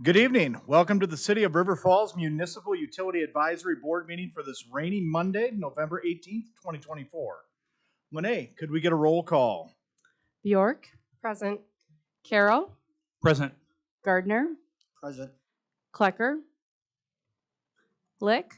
Good evening. Welcome to the City of River Falls Municipal Utility Advisory Board meeting for this rainy Monday, November 18th, 2024. Lene, could we get a roll call? Bjork, Present. Carroll, Present. Gardner, Present. Klecker, Glick,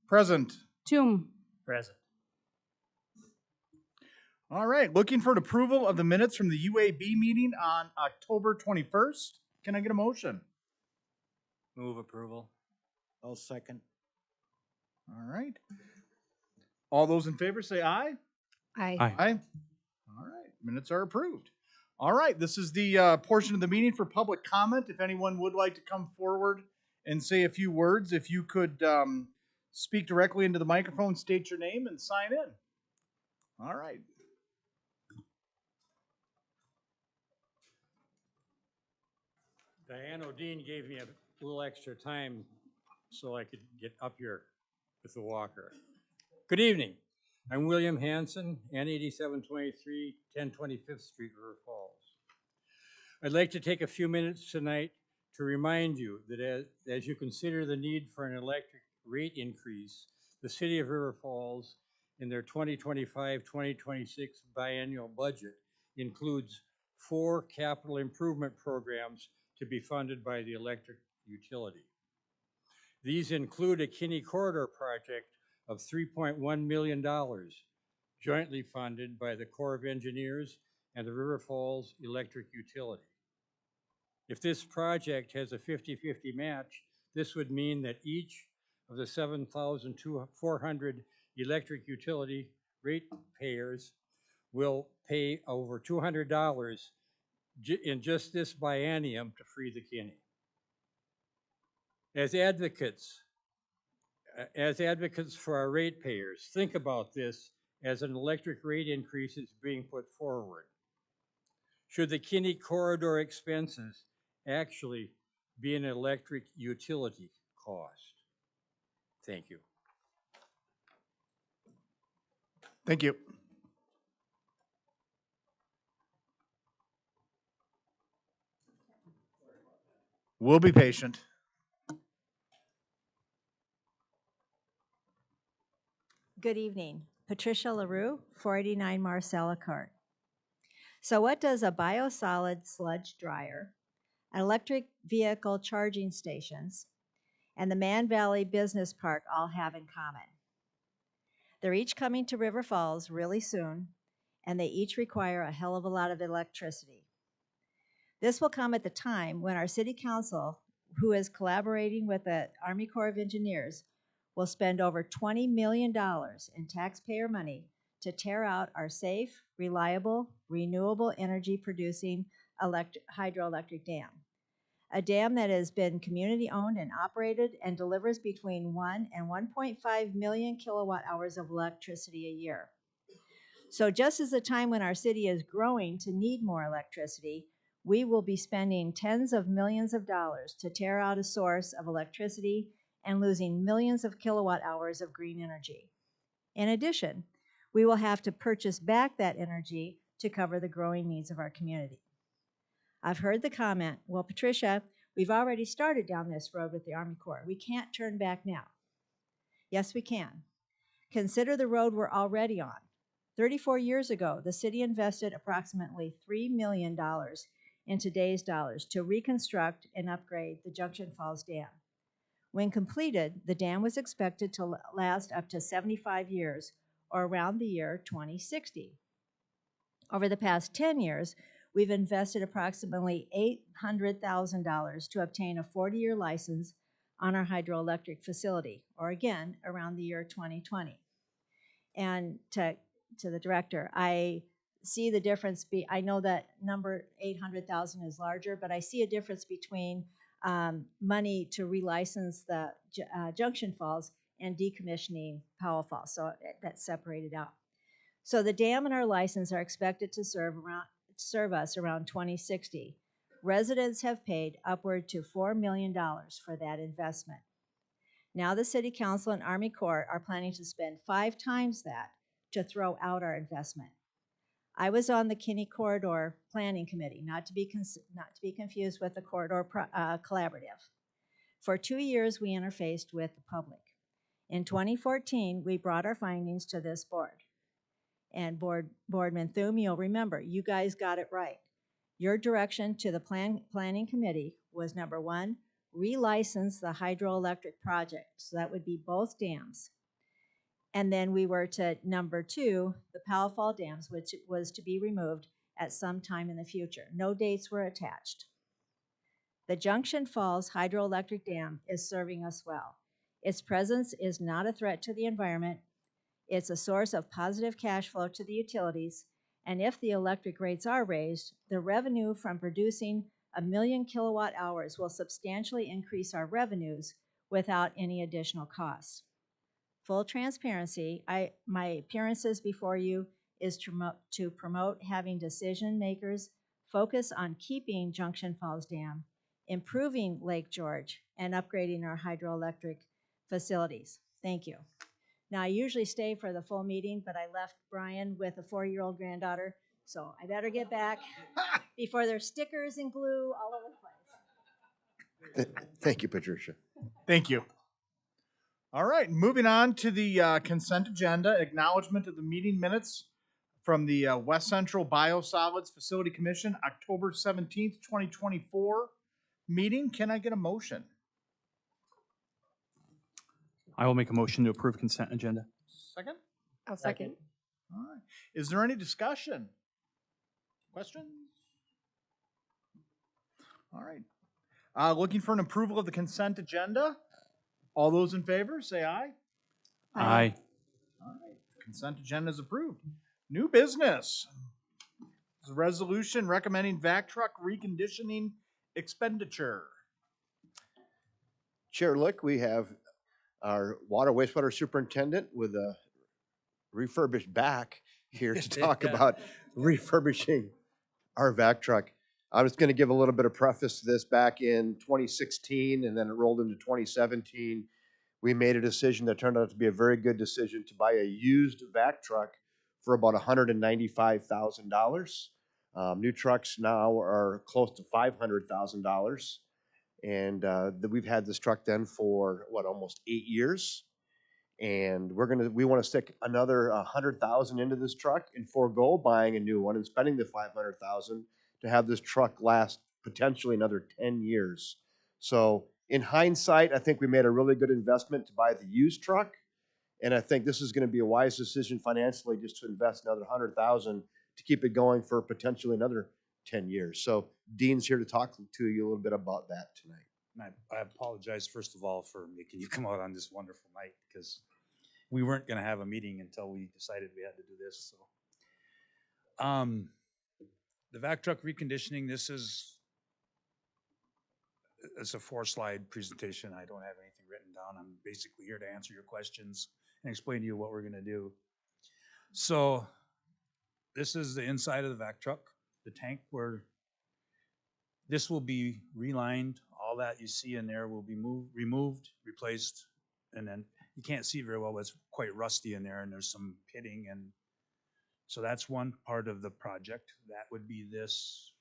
Present. Toom. Present. All right, looking for an approval of the minutes from the UAB meeting on October 21st. Can I get a motion? Move approval. I'll second. All right. All those in favor say aye. Aye. Aye. All right, minutes are approved. All right, this is the portion of the meeting for public comment. If anyone would like to come forward and say a few words, if you could speak directly into the microphone, state your name, and sign in. All right. Diane O'Dean gave me a little extra time so I could get up here with the walker. Good evening. I'm William Hanson, N8723, 1025th Street, River Falls. I'd like to take a few minutes tonight to remind you that as you consider the need for an electric rate increase, the City of River Falls in their 2025-2026 biennial budget includes 4 capital improvement programs to be funded by the electric utility. These include a Kinney Corridor project of $3.1 million, jointly funded by the Corps of Engineers and the River Falls Electric Utility. If this project has a 50-50 match, this would mean that each of the 7,400 electric utility ratepayers will pay over $200 in just this biennium to free the Kinney. As advocates for our ratepayers, think about this as an electric rate increase is being put forward. Should the Kinney Corridor expenses actually be an electric utility cost? Thank you. Thank you. We'll be patient. Good evening. Patricia LaRue, 489 Marcella Court. So what does a Biosolid sludge dryer, an electric vehicle charging stations, and the Man Valley Business Park all have in common? They're each coming to River Falls really soon, and they each require a hell of a lot of electricity. This will come at the time when our City Council, who is collaborating with the Army Corps of Engineers, will spend over $20 million in taxpayer money to tear out our safe, reliable, renewable energy producing hydroelectric dam. A dam that has been community owned and operated and delivers between 1 and 1.5 million kilowatt hours of electricity a year. So just as the time when our city is growing to need more electricity, we will be spending tens of millions of dollars to tear out a source of electricity and losing millions of kilowatt hours of green energy. In addition, we will have to purchase back that energy to cover the growing needs of our community. I've heard the comment, well, Patricia, we've already started down this road with the Army Corps. We can't turn back now. Yes, we can. Consider the road we're already on. 34 years ago, the city invested approximately $3 million in today's dollars to reconstruct and upgrade the Junction Falls Dam. When completed, the dam was expected to last up to 75 years, or around the year 2060. Over the past 10 years, we've invested approximately $800,000 to obtain a 40-year license on our hydroelectric facility, or again, around the year 2020. And to the director, I see the difference. I know that number 800,000 is larger, but I see a difference between money to relicense the Junction Falls and decommissioning Powell Falls. So that's separated out. So the dam and our license are expected to serve us around 2060. Residents have paid upward to $4 million for that investment. Now the City Council and Army Corps are planning to spend 5 times that to throw out our investment. I was on the Kinney Corridor Planning Committee, not to be confused with the Collaborative. For 2 years, we interfaced with the public. In 2014, we brought our findings to this board. And Boardman Thum, you'll remember, you guys got it right. Your direction to the Planning Committee was number 1, relicense the hydroelectric project. So that would be both dams. And then we were to number 2, the Powell Fall dams, which was to be removed at some time in the future. No dates were attached. The Junction Falls hydroelectric dam is serving us well. Its presence is not a threat to the environment. It's a source of positive cash flow to the utilities. And if the electric rates are raised, the revenue from producing 1 million kilowatt hours will substantially increase our revenues without any additional costs. Full transparency, my appearances before you is to promote having decision makers focus on keeping Junction Falls Dam, improving Lake George, and upgrading our hydroelectric facilities. Thank you. Now, I usually stay for the full meeting, but I left Brian with a 4-year-old granddaughter, so I better get back before there's stickers and glue all over the place. Thank you, Patricia. Thank you. All right, moving on to the consent agenda, acknowledgement of the meeting minutes from the West Central Biosolids Facility Commission, October 17th, 2024 meeting. Can I get a motion? I will make a motion to approve consent agenda. Second? I'll second. All right. Is there any discussion? Questions? All right. Looking for an approval of the consent agenda. All those in favor, say aye. Aye. All right. Consent agenda is approved. New business. It's a resolution recommending vac truck reconditioning expenditure. Chair, look, we have our water wastewater superintendent with a refurbished back here to talk about refurbishing our vac truck. I was going to give a little bit of preface to this. Back in 2016, and then it rolled into 2017. We made a decision that turned out to be a very good decision to buy a used vac truck for about $195,000. New trucks now are close to $500,000. And we've had this truck then for almost 8 years. And we want to stick another 100,000 into this truck and forego buying a new one and spending the 500,000 to have this truck last potentially another 10 years. So in hindsight, I think we made a really good investment to buy the used truck. And I think this is going to be a wise decision financially just to invest another 100,000 to keep it going for potentially another 10 years. So Dean's here to talk to you a little bit about that tonight. And I apologize, first of all, for making you come out on this wonderful night, because we weren't going to have a meeting until we decided we had to do this. So, the vac truck reconditioning, it's a 4-slide presentation. I don't have anything written down. I'm basically here to answer your questions and explain to you what we're going to do. So, this is the inside of the vac truck, the tank where this will be relined. All that you see in there will be removed, replaced, and then you can't see very well, but it's quite rusty in there, and there's some pitting, and so that's one part of the project. That would be this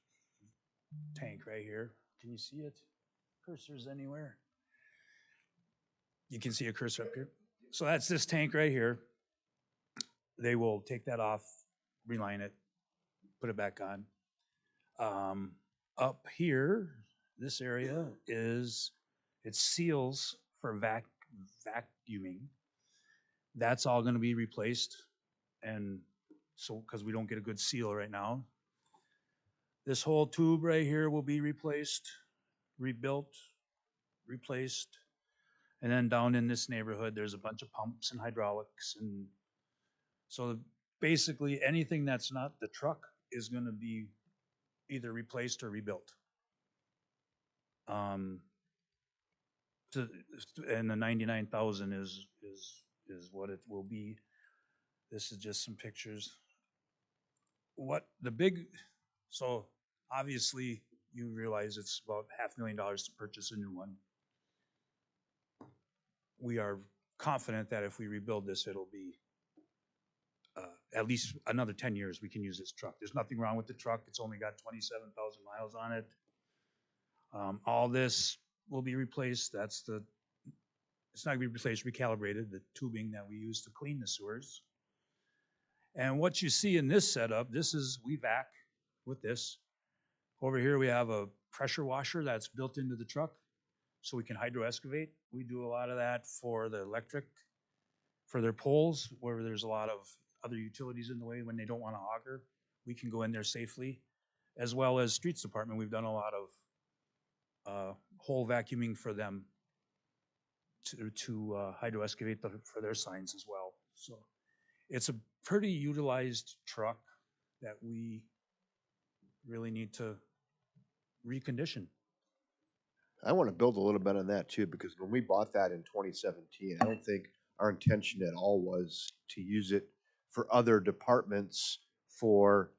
tank right here. Can you see it? Cursors anywhere? You can see a cursor up here. So that's this tank right here. They will take that off, reline it, put it back on. Up here, this area it seals for vacuuming. That's all going to be replaced, and so because we don't get a good seal right now. This whole tube right here will be replaced, rebuilt, replaced, and then down in this neighborhood, there's a bunch of pumps and hydraulics, and so basically anything that's not the truck is going to be either replaced or rebuilt. And the 99,000 is what it will be. This is just some pictures. So obviously you realize it's about $500,000 to purchase a new one. We are confident that if we rebuild this, it'll be at least another 10 years, we can use this truck. There's nothing wrong with the truck. It's only got 27,000 miles on it. All this will be replaced. It's not gonna be replaced, recalibrated, the tubing that we use to clean the sewers. And what you see in this setup, we vac with this. Over here, we have a pressure washer that's built into the truck, so we can hydro excavate. We do a lot of that for the electric, for their poles, where there's a lot of other utilities in the way when they don't want to auger. We can go in there safely, as well as streets department. We've done a lot of hole vacuuming for them to hydro excavate for their signs as well. So it's a pretty utilized truck that we really need to recondition. I want to build a little bit on that too, because when we bought that in 2017, I don't think our intention at all was to use it for other departments for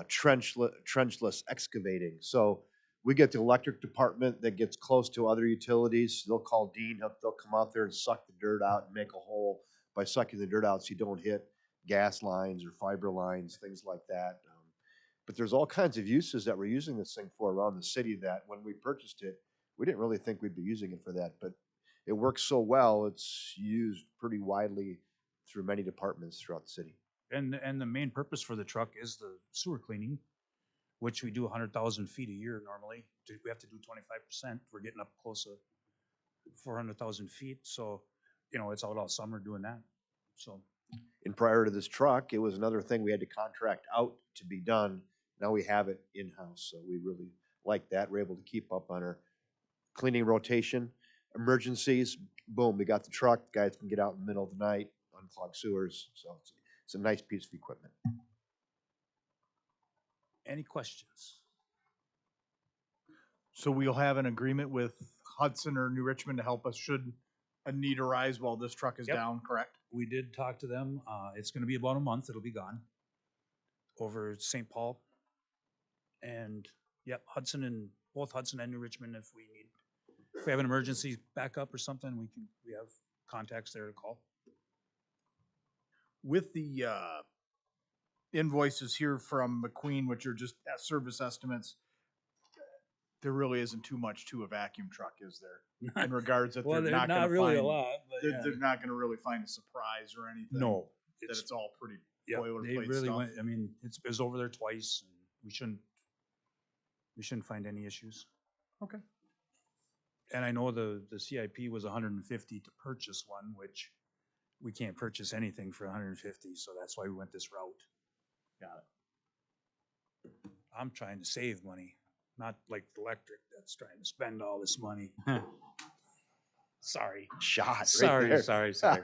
trenchless excavating. So we get the electric department that gets close to other utilities. They'll call Dean. They'll come out there and suck the dirt out and make a hole by sucking the dirt out so you don't hit gas lines or fiber lines, things like that. But there's all kinds of uses that we're using this thing for around the city that when we purchased it, we didn't really think we'd be using it for that. But it works so well, it's used pretty widely through many departments throughout the city. And the main purpose for the truck is the sewer cleaning, which we do 100,000 feet a year normally. We have to do 25%. We're getting up close to 400,000 feet. So, it's out all summer doing that. So. And prior to this truck, it was another thing we had to contract out to be done. Now we have it in-house, so we really like that. We're able to keep up on our cleaning rotation. Emergencies, boom, we got the truck. Guys can get out in the middle of the night, unclog sewers. So it's a nice piece of equipment. Any questions? So we'll have an agreement with Hudson or New Richmond to help us should a need arise while this truck is Yep. down, correct? We did talk to them. It's going to be about a month. It'll be gone over St. Paul. And yep, both Hudson and New Richmond, if we have an emergency backup or something, we have contacts there to call. With the invoices here from McQueen, which are just service estimates, there really isn't too much to a vacuum truck, is there? In regards that Well, they're there's not going to really find, a lot, but yeah. they're not going to really find a surprise or anything. No, that it's all pretty yeah, they boilerplate really stuff. went. I mean, it was over there twice, and we shouldn't find any issues. Okay. And I know the CIP was 150 to purchase one, which we can't purchase anything for 150, so that's why we went this route. Got it. I'm trying to save money, not like the electric that's trying to spend all this money. Sorry. Shot. Right Sorry, there. sorry.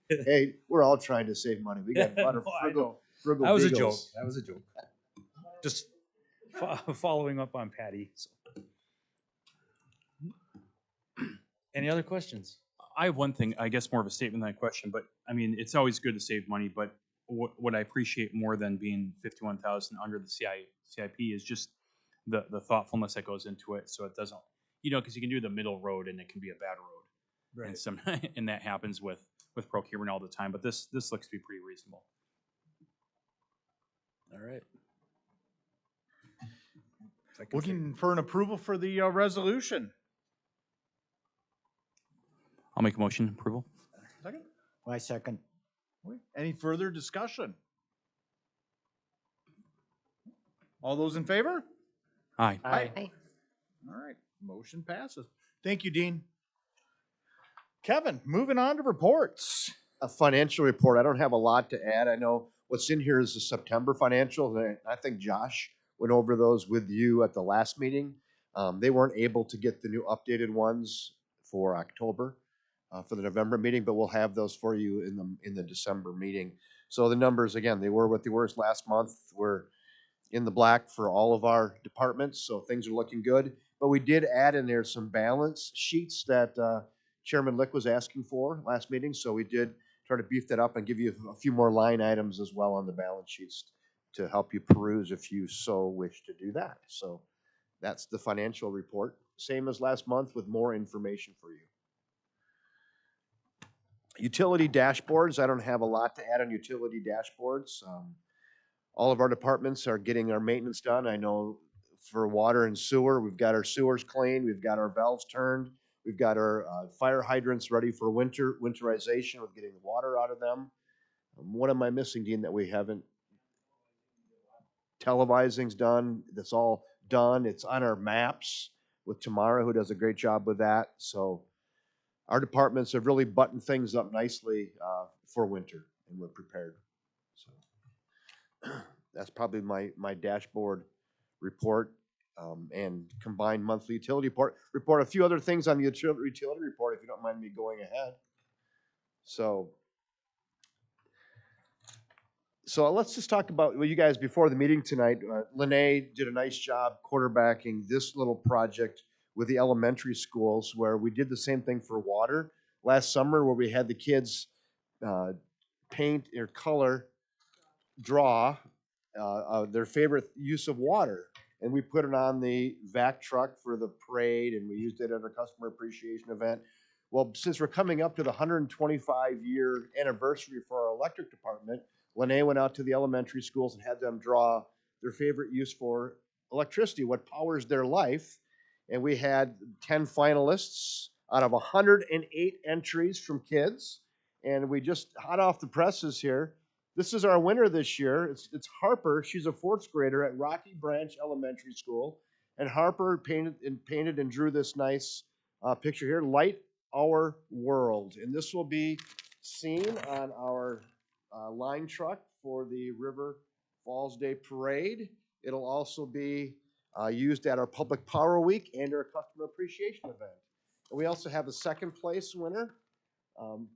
Hey, we're all trying to save money. We got a lot of No, I know. frugal That was a joke. beagles. That was a joke. Just following up on Patty. So. Any other questions? I have one thing, I guess more of a statement than a question, but I mean, it's always good to save money, but what I appreciate more than being 51,000 under the CIP is just the thoughtfulness that goes into it. So it doesn't, because you can do the middle road and it can be a bad road. Right. And that happens with procurement all the time, but this looks to be pretty reasonable. All right. Looking for an approval for the resolution. I'll make a motion approval. Second. My second. Any further discussion? All those in favor? Aye. Aye. All right, motion passes. Thank you, Dean. Kevin, moving on to reports. A financial report. I don't have a lot to add. I know what's in here is the September financials. And I think Josh went over those with you at the last meeting. They weren't able to get the new updated ones for October, for the November meeting, but we'll have those for you in the December meeting. So the numbers, again, they were what they were last month. We're in the black for all of our departments, so things are looking good. But we did add in there some balance sheets that Chairman Lick was asking for last meeting, so we did try to beef that up and give you a few more line items as well on the balance sheets to help you peruse if you so wish to do that. So that's the financial report, same as last month with more information for you. Utility dashboards, I don't have a lot to add on utility dashboards. All of our departments are getting our maintenance done. I know for water and sewer, we've got our sewers cleaned, we've got our valves turned, we've got our fire hydrants ready for winterization with getting the water out of them. What am I missing, Dean, that we haven't? Televising's done. That's all done. It's on our maps with Tamara, who does a great job with that. So our departments have really buttoned things up nicely for winter, and we're prepared. So that's probably my dashboard report and combined monthly utility report. A few other things on the utility report, if you don't mind me going ahead. So let's just talk about, well, you guys, before the meeting tonight, Lene did a nice job quarterbacking this little project with the elementary schools where we did the same thing for water last summer, where we had the kids paint or color, draw their favorite use of water. And we put it on the vac truck for the parade, and we used it at a customer appreciation event. Well, since we're coming up to the 125-year anniversary for our electric department, Lene went out to the elementary schools and had them draw their favorite use for electricity, what powers their life. And we had 10 finalists out of 108 entries from kids. And we just, hot off the presses here, this is our winner this year. It's Harper. She's a fourth grader at Rocky Branch Elementary School. And Harper painted and drew this nice picture here, Light Our World. And this will be seen on our line truck for the River Falls Day Parade. It'll also be used at our Public Power Week and our Customer Appreciation event. And we also have a second place winner.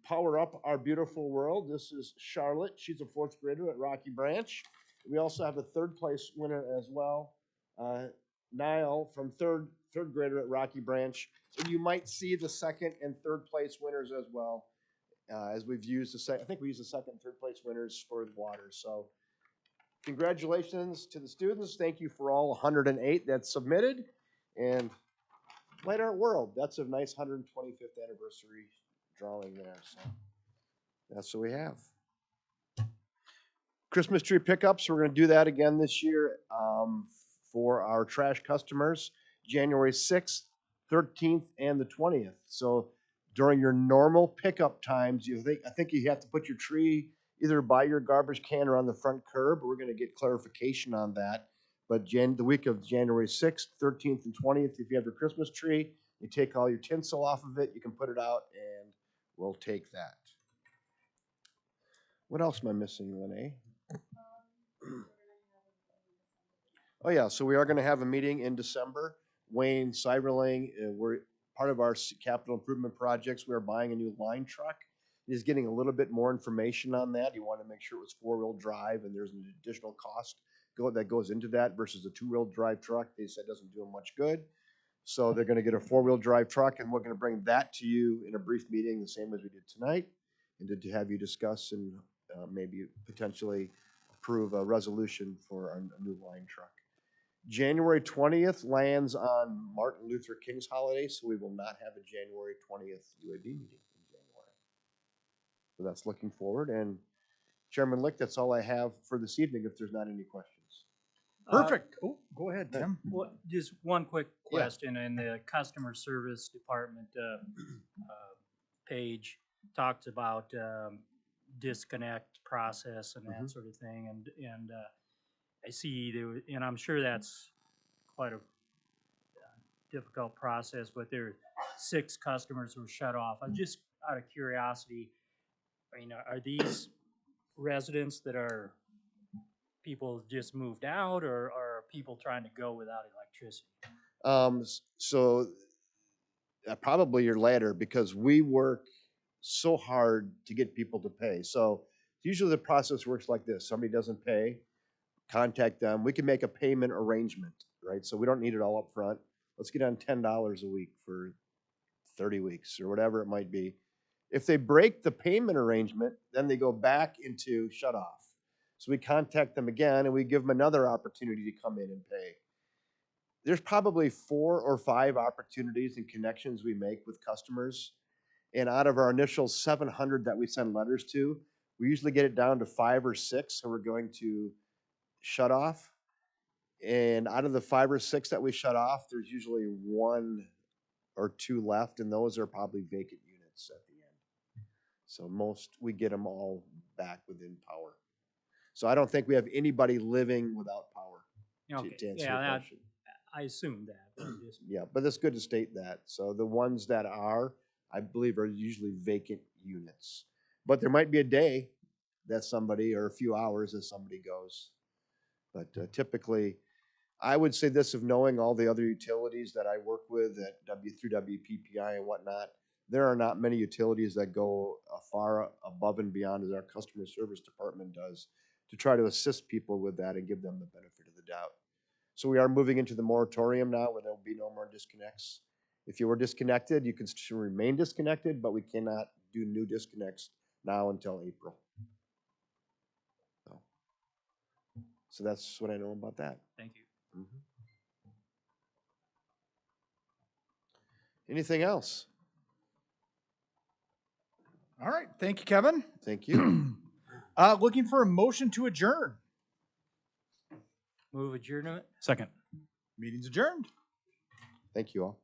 Power Up Our Beautiful World. This is Charlotte. She's a fourth grader at Rocky Branch. We also have a third place winner as well, Niall from third grader at Rocky Branch. And you might see the second and third place winners as well, as we've used I think we used the second and third place winners for water. So congratulations to the students. Thank you for all 108 that submitted. And Light Our World. That's a nice 125th anniversary drawing there. So that's what we have. Christmas tree pickups, we're going to do that again this year for our trash customers, January 6th, 13th, and the 20th. So during your normal pickup times, I think you have to put your tree either by your garbage can or on the front curb. We're going to get clarification on that. But the week of January 6th, 13th, and 20th, if you have your Christmas tree, you take all your tinsel off of it, you can put it out, and we'll take that. What else am I missing, Lene? Oh yeah, so we are going to have a meeting in December. Wayne Cyberling, we're part of our capital improvement projects. We are buying a new line truck. He's getting a little bit more information on that. He wanted to make sure it was 4-wheel drive, and there's an additional cost that goes into that versus a 2-wheel drive truck. They said doesn't do them much good. So they're going to get a 4-wheel drive truck, and we're going to bring that to you in a brief meeting, the same as we did tonight, and to have you discuss and maybe potentially approve a resolution for a new line truck. January 20th lands on Martin Luther King's holiday, so we will not have a January 20th UAB meeting in January. So that's looking forward. And Chairman Lick, that's all I have for this evening if there's not any questions. Perfect. Oh, go ahead, Tim. Well, just one quick Yeah. question. In the customer service department page talks about disconnect process and that sort of thing, and I see there, and I'm sure that's quite a difficult process, but there are 6 customers who were shut off. I'm just out of curiosity, are these residents that are people just moved out, or are people trying to go without electricity? So probably your latter, because we work so hard to get people to pay. So usually the process works like this. Somebody doesn't pay, contact them. We can make a payment arrangement, right? So we don't need it all up front. Let's get on $10 a week for 30 weeks or whatever it might be. If they break the payment arrangement, then they go back into shut off. So we contact them again and we give them another opportunity to come in and pay. There's probably 4 or 5 opportunities and connections we make with customers. And out of our initial 700 that we send letters to, we usually get it down to 5 or 6, so we're going to shut off. And out of the 5 or 6 that we shut off, there's usually 1 or 2 left, and those are probably vacant units at the end. So we get them all back within power. So I don't think we have anybody living without power, Okay, to answer yeah, your that, question. I assumed that. but just- Yeah, but it's good to state that. So the ones that are, I believe, are usually vacant units. But there might be a day that somebody, or a few hours that somebody goes. But typically, I would say this of knowing all the other utilities that I work with at through WPPI and whatnot, there are not many utilities that go far above and beyond as our customer service department does to try to assist people with that and give them the benefit of the doubt. So we are moving into the moratorium now where there will be no more disconnects. If you were disconnected, you can still remain disconnected, but we cannot do new disconnects now until April. So that's what I know about that. Thank you. Mhm. Anything else? All right, thank you, Kevin. Thank you. Looking for a motion to adjourn. Move adjournment? Second. Meeting's adjourned. Thank you all.